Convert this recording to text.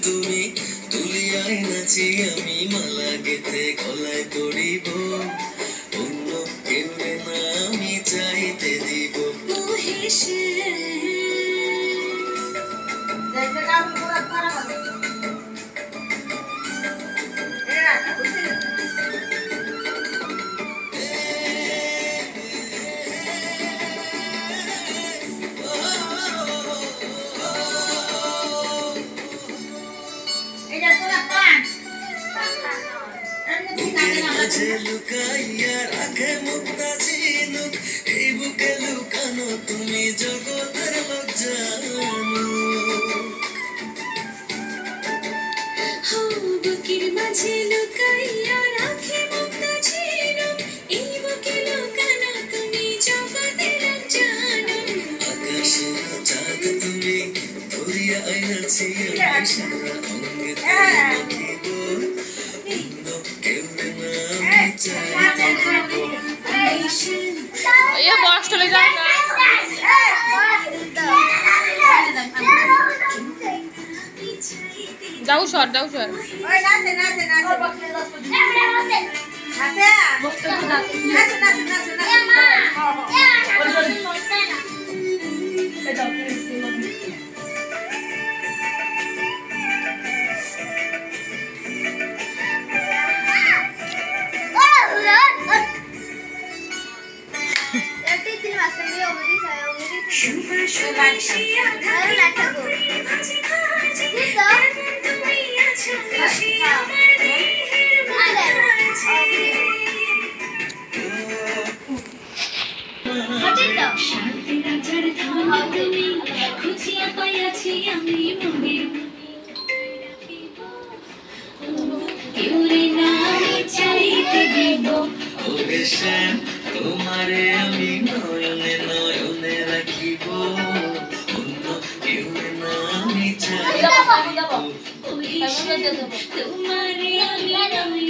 তুমি তুলিয়ায় নাচি আমি মালা গেতে গলায় পড়িব অন্য কেউ না আমি চাইতে দিব লুকাইয়া রাখে মুক্তা ঝিনুক এই বুকে লুকানো তুমি জগতের লজ্জানো বুকের মাঝে লুকাইয়া রাখে মুক্তা ঝিনুক এই বুকে লুকানো তুমি জগতের লজ্জানো আকাশের চাঁদ তুমি ধরিয়া আইনাছি আমি সারা অঙ্গে রাখিব ये बॉक्स चले जाओ जाओ शॉट ओए नाचे नाचे नाचे তোমারে আমি নয়নে নয়নে রাখিব অন্য কেউ না আমি চাইব তোমারে আমি